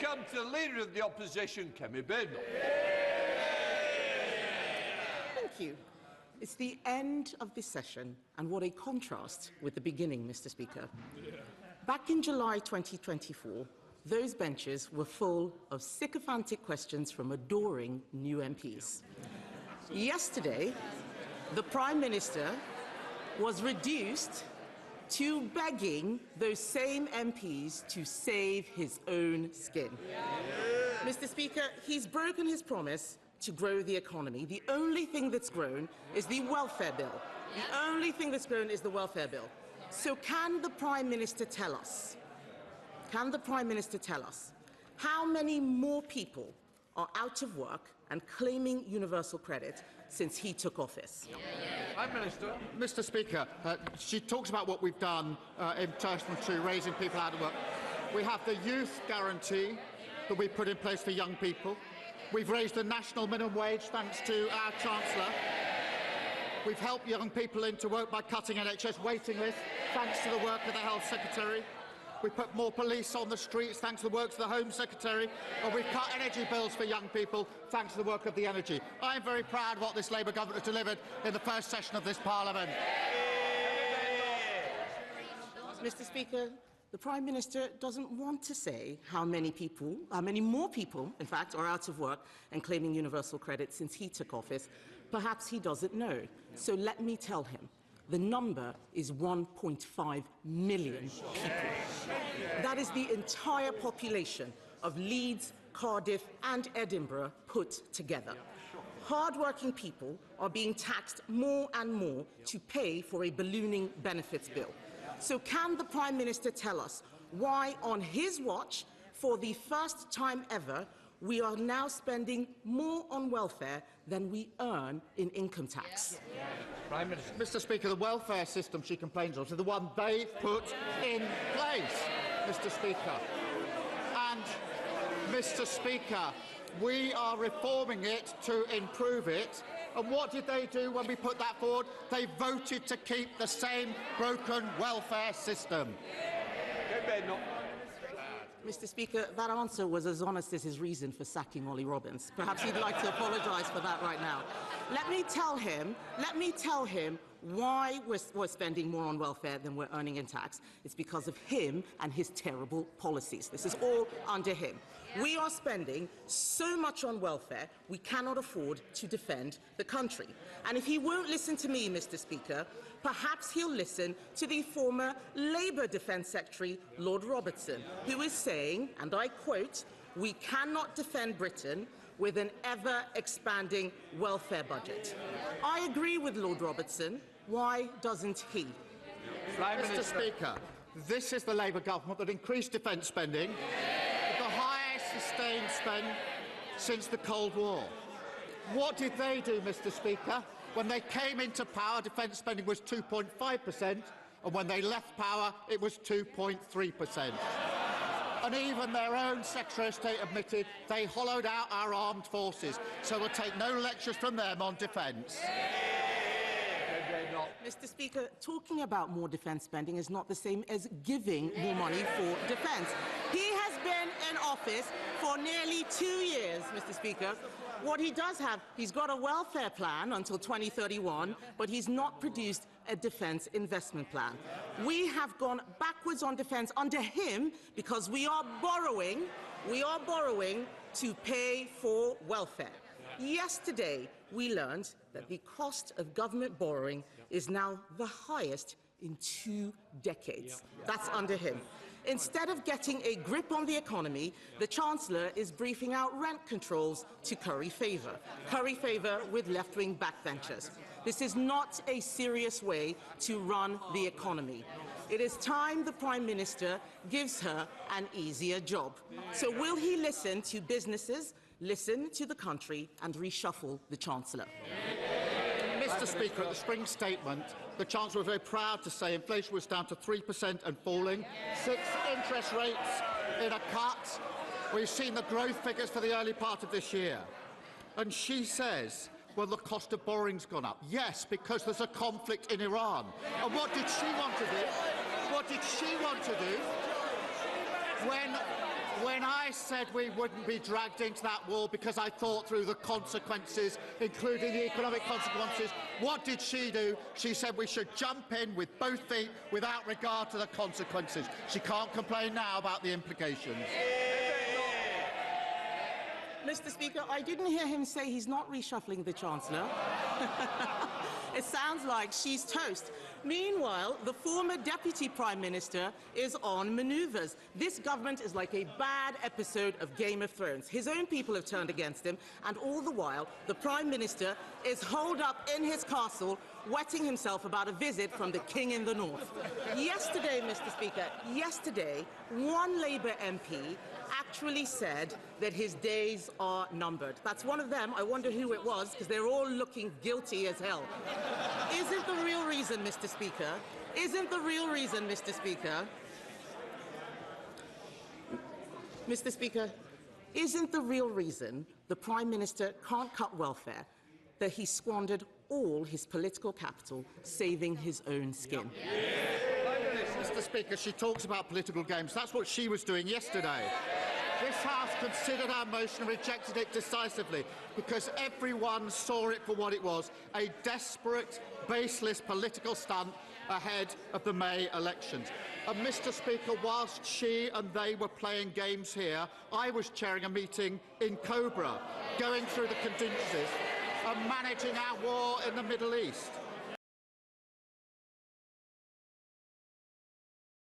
come to the Leader of the Opposition, Kemi Badenoch. Thank you. It's the end of this session, and what a contrast with the beginning, Mr. Speaker. Back in July 2024, those benches were full of sycophantic questions from adoring new MPs. Yesterday, the Prime Minister was reduced to begging those same MPs to save his own skin. Mr. Speaker, he's broken his promise to grow the economy. The only thing that's grown is the welfare bill. The only thing that's grown is the welfare bill. So can the Prime Minister tell us, how many more people are out of work and claiming universal credit since he took office? Prime Minister. Mr. Speaker, she talks about what we've done in relation to raising people out of work. We have the youth guarantee that we put in place for young people. We've raised the national minimum wage thanks to our Chancellor. We've helped young people into work by cutting NHS waiting lists thanks to the work of the Health Secretary. We put more police on the streets thanks to the work of the Home Secretary, and we've cut energy bills for young people thanks to the work of the Energy. I am very proud of what this Labour government has delivered in the first session of this Parliament. Mr. Speaker, the Prime Minister doesn't want to say how many more people, in fact, are out of work and claiming universal credit since he took office. Perhaps he doesn't know. So let me tell him. The number is 1.5 million people. That is the entire population of Leeds, Cardiff and Edinburgh put together. Hard-working people are being taxed more and more to pay for a ballooning benefits bill. So can the Prime Minister tell us why, on his watch, for the first time ever, we are now spending more on welfare than we earn in income tax? Prime Minister. Mr. Speaker, the welfare system she complains of is the one they put in place, Mr. Speaker. And, Mr. Speaker, we are reforming it to improve it. And what did they do when we put that forward? They voted to keep the same broken welfare system. Mr. Speaker, that answer was as honest as his reason for sacking Ollie Robbins. Perhaps he'd like to apologise for that right now. Let me tell him why we're spending more on welfare than we're earning in tax. It's because of him and his terrible policies. This is all under him. We are spending so much on welfare, we cannot afford to defend the country. And if he won't listen to me, Mr. Speaker, perhaps he'll listen to the former Labour Defence Secretary, Lord Robertson, who is saying, and I quote, "We cannot defend Britain with an ever-expanding welfare budget." I agree with Lord Robertson. Why doesn't he? Mr. Speaker, this is the Labour government that increased defence spending, the highest sustained spend since the Cold War. What did they do, Mr. Speaker? When they came into power, defence spending was 2.5%, and when they left power, it was 2.3%. And even their own Secretary of State admitted they hollowed out our armed forces, so we'll take no lectures from them on defence. Mr. Speaker, talking about more defence spending is not the same as giving more money for defence. He has been in office for nearly 2 years, Mr. Speaker. What he does have, he's got a welfare plan until 2031, but he's not produced a defence investment plan. We have gone backwards on defence under him because we are borrowing to pay for welfare. Yesterday, we learned that the cost of government borrowing is now the highest in 2 decades. That's under him. Instead of getting a grip on the economy, the Chancellor is briefing out rent controls to curry favour with left-wing backbenchers. This is not a serious way to run the economy. It is time the Prime Minister gives her an easier job. So will he listen to businesses, listen to the country and reshuffle the Chancellor? Mr. Speaker, at the spring statement, the Chancellor was very proud to say inflation was down to 3% and falling, 6 interest rates in a cut. We've seen the growth figures for the early part of this year. And she says, well, the cost of borrowing's gone up. Yes, because there's a conflict in Iran. And what did she want to do? What did she want to do When I said we wouldn't be dragged into that war because I thought through the consequences, including the economic consequences, what did she do? She said we should jump in with both feet without regard to the consequences. She can't complain now about the implications. Mr. Speaker, I didn't hear him say he's not reshuffling the Chancellor. It sounds like she's toast. Meanwhile, the former Deputy Prime Minister is on manoeuvres. This government is like a bad episode of Game of Thrones. His own people have turned against him, and all the while, the Prime Minister is holed up in his castle, wetting himself about a visit from the King in the North. Yesterday, Mr. Speaker, yesterday, one Labour MP actually said that his days are numbered. That's one of them. I wonder who it was, because they're all looking guilty as hell. Isn't the real reason, Mr. Speaker, isn't the real reason, Mr. Speaker, Mr. Speaker, isn't the real reason the Prime Minister can't cut welfare that he squandered all his political capital saving his own skin? Mr. Speaker, she talks about political games. That's what she was doing yesterday. This House considered our motion and rejected it decisively because everyone saw it for what it was, a desperate, baseless political stunt ahead of the May elections. And, Mr. Speaker, whilst she and they were playing games here, I was chairing a meeting in Cobra, going through the contingencies and managing our war in the Middle East.